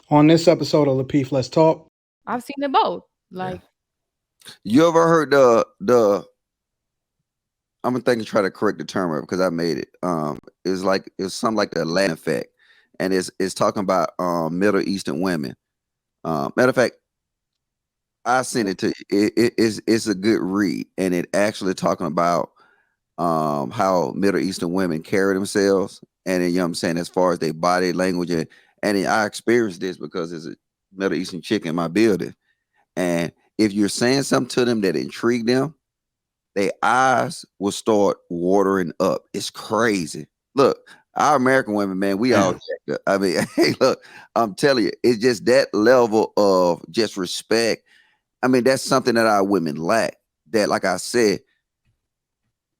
On this episode of Lapeef, Let's Talk. I've seen them both. Like, You ever heard the? I'm gonna think and try to correct the term because I made it. It's something like the Latin effect, and it's talking about Middle Eastern women. Matter of fact, I sent it to you. It's a good read, and it actually talking about how Middle Eastern women carry themselves, and then, you know what I'm saying, as far as their body language, and I experienced this because there's a Middle Eastern chick in my building, and if you're saying something to them that intrigue them, their eyes will start watering up. It's crazy. Look, our American women, man, we all checked up. I mean, hey, look, I'm telling you, it's just that level of just respect. I mean, that's something that our women lack. That, like I said,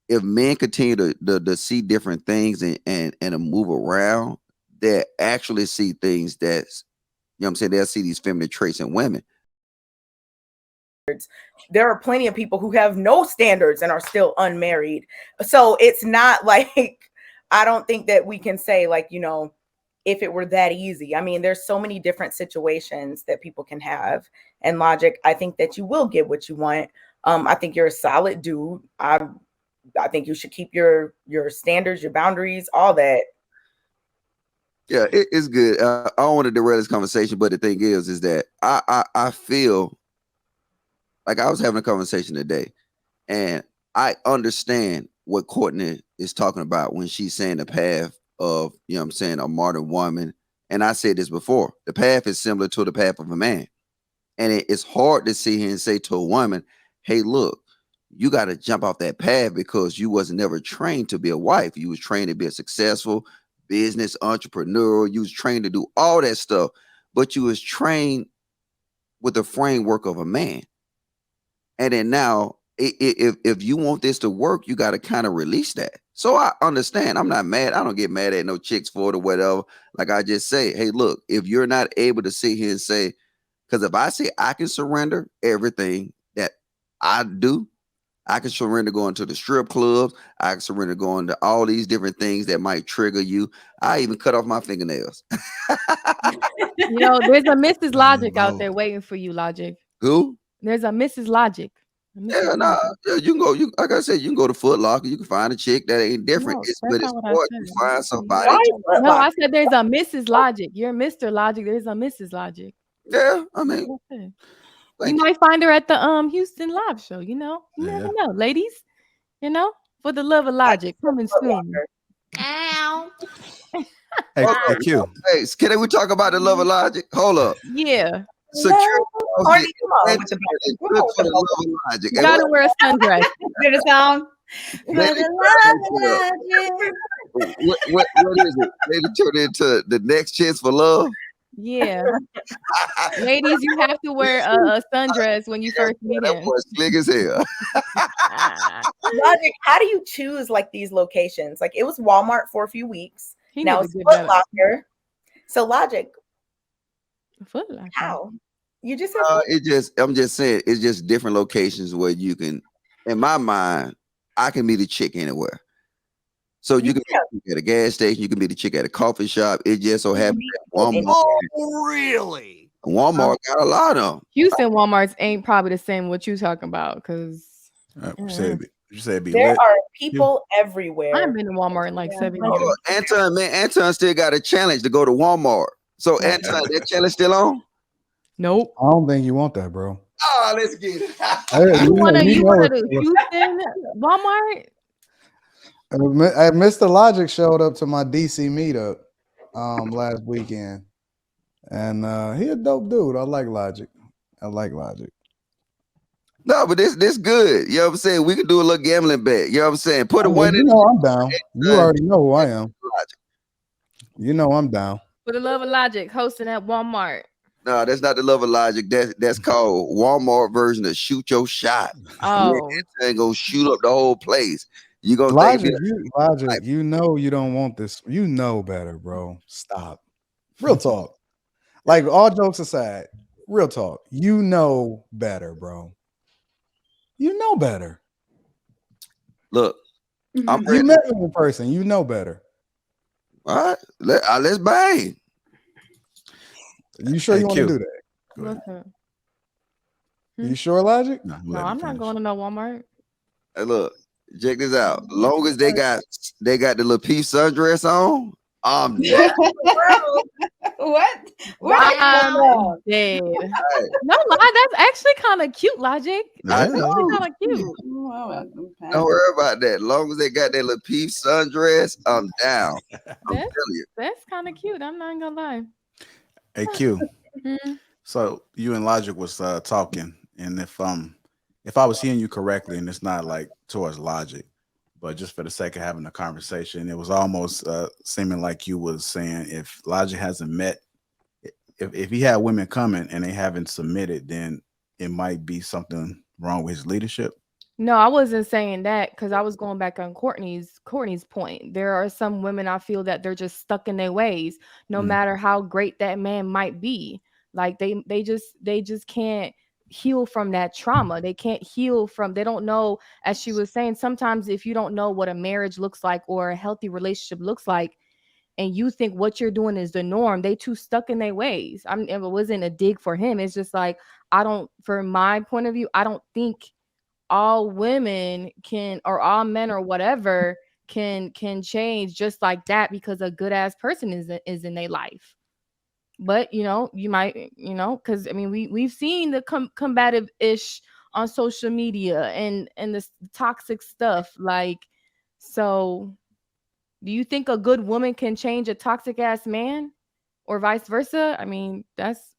if men continue to see different things and to move around, they actually see things that's, you know what I'm saying, they'll see these feminine traits in women. There are plenty of people who have no standards and are still unmarried. So it's not like, I don't think that we can say, like, you know, if it were that easy. I mean, there's so many different situations that people can have. And Logic, I think that you will get what you want. I think you're a solid dude. I think you should keep your standards, your boundaries, all that. Yeah, it's good. I don't want to derail this conversation, but the thing is that I feel like I was having a conversation today, and I understand what Courtney is talking about when she's saying the path of, you know what I'm saying, a modern woman. And I said this before, the path is similar to the path of a man. And it's hard to sit here and say to a woman, hey, look, you got to jump off that path because you wasn't never trained to be a wife. You was trained to be a successful business entrepreneur. You was trained to do all that stuff, but you was trained with the framework of a man. And then now, if you want this to work, you got to kind of release that. So I understand. I'm not mad. I don't get mad at no chicks for it or whatever. Like I just say, hey, look, if you're not able to sit here and say, because if I say I can surrender everything that I do, I can surrender going to the strip clubs. I can surrender going to all these different things that might trigger you. I even cut off my fingernails. you know, there's a Mrs. Logic out there waiting for you, Logic. Who? There's a Mrs. Logic. Yeah, you can go. You, like I said, you can go to Foot Locker. You can find a chick that ain't different. But it's hard to find somebody. No, I said there's a Mrs. Logic. You're Mr. Logic. There's a Mrs. Logic. Yeah, I mean, you might find her at the Houston live show. You know, you never know, ladies. You know, for the love of Logic, coming soon. Ow. Hey, Q. Hey, can we talk about the love of Logic? Hold up. Yeah. Secure. Logic. You gotta wear a sundress. Did it sound? What is it? Maybe turn into the next chance for love. Yeah. Ladies, you have to wear a sundress when you first meet him. That was slick as hell. Logic, how do you choose like these locations? Like it was Walmart for a few weeks. Now it's Foot Locker. So Logic. Foot Locker. How? You just said I'm just saying it's just different locations where you can, in my mind, I can meet a chick anywhere. So you can be a chick at a gas station, you can be the chick at a coffee shop. It just so happens that Walmart. Oh, really? Walmart got a lot of them. Houston Walmarts ain't probably the same what you talking about because you said be there lit. are people everywhere. I haven't been to Walmart in like 7 years. Oh, Anton still got a challenge to go to Walmart. So Anton, that challenge still on? Nope. I don't think you want that, bro. Oh, let's get it. You want to Houston Walmart? Mr. Logic showed up to my DC meetup last weekend, and he a dope dude. I like Logic. No, but this good. You know what I'm saying? We can do a little gambling bet. You know what I'm saying? Put a one in. You know I'm down. You already know who I am. You know I'm down. For the love of Logic, hosting at Walmart. No, that's not the love of Logic. That's called Walmart version of shoot your shot. Oh, and go shoot up the whole place. You gonna Logic? You know you don't want this. You know better, bro. Stop. Real talk. Like all jokes aside, real talk. You know better, bro. You know better. Look, you met him in person. You know better. All right, let's bang. You sure Hey, you want to Q. do that? Go ahead. What's up? You sure, Logic? No, No, I'm not going to no Walmart. Hey, look, check this out. Long as they got the Lapeef sundress on, I'm down. What? I'm dead. No lie, that's actually kind of cute, Logic. That's Yeah. actually kind of cute. Don't worry about that. Long as they got that Lapeef sundress, I'm down. I'm telling you. That's kind of cute. I'm not gonna lie. Hey, Q. Mhm. So you and Logic was talking, and if I was hearing you correctly, and it's not like towards Logic, but just for the sake of having a conversation, it was almost seeming like you was saying if Logic hasn't met, if he had women coming and they haven't submitted, then it might be something wrong with his leadership. No, I wasn't saying that because I was going back on Courtney's point. There are some women I feel that they're just stuck in their ways, no matter how great that man might be. Like they just can't heal from that trauma. They can't heal from, they don't know, as she was saying, sometimes if you don't know what a marriage looks like or a healthy relationship looks like, and you think what you're doing is the norm, they too stuck in their ways. It wasn't a dig for him. It's just like, from my point of view, I don't think all women can, or all men or whatever can change just like that because a good ass person is in their life. But you might, because I mean we've seen the combative ish on social media and the toxic stuff. Like, so do you think a good woman can change a toxic ass man or vice versa? I mean that's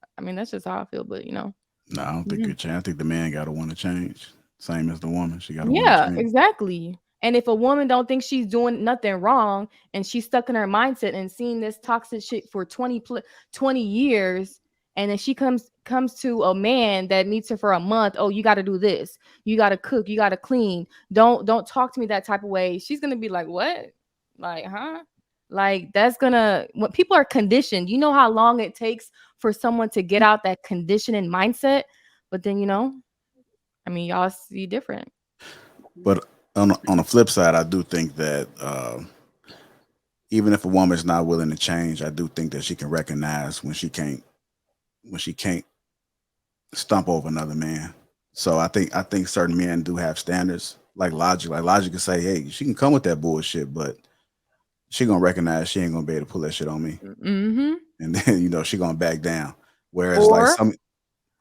just how I feel. But No, I don't think you change. I think the man got to want to change. Same as the woman, she got to want to yeah, change. exactly. And if a woman don't think she's doing nothing wrong and she's stuck in her mindset and seeing this toxic shit for 20 years, and then she comes to a man that meets her for a month, oh, you got to do this, you got to cook, you got to clean, don't talk to me that type of way, she's gonna be like, what? Like, huh? Like, that's gonna, when people are conditioned, you know how long it takes for someone to get out that conditioning mindset. But then I mean, y'all see different. But on the flip side, I do think that even if a woman is not willing to change, I do think that she can recognize when she can't stump over another man. So I think certain men do have standards, like Logic. Like Logic can say, hey, she can come with that bullshit, but she gonna recognize she ain't gonna be able to pull that shit on me. Mm-hmm. And then she gonna back down. Whereas like some,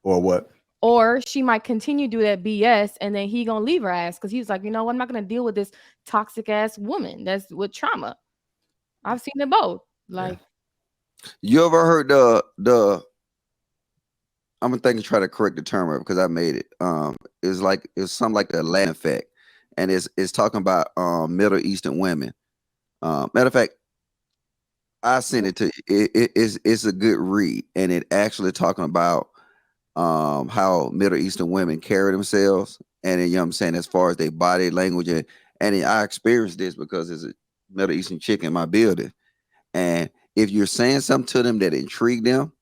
or what? Or she might continue to do that BS, and then he gonna leave her ass because he's like, you know what, I'm not gonna deal with this toxic ass woman that's with trauma. I've seen it both. Like, you ever heard the I'm gonna think and try to correct the term because I made it. It's something like the Latin effect, and it's talking about Middle Eastern women. Matter of fact, I sent it to you. It's a good read, and it actually talking about how Middle Eastern women carry themselves, and then, I'm saying, as far as their body language, and I experienced this because there's a Middle Eastern chick in my building, and if you're saying something to them that intrigue them,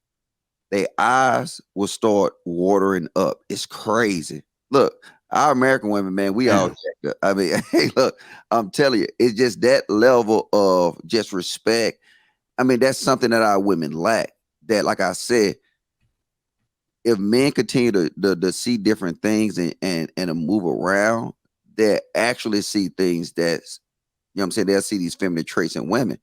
their eyes will start watering up. It's crazy. Look, our American women, man, we all checked up. I mean, hey, look, I'm telling you, it's just that level of just respect. I mean, that's something that our women lack. That, like I said, if men continue to see different things and to move around, they actually see things that's, I'm saying, they'll see these feminine traits in women.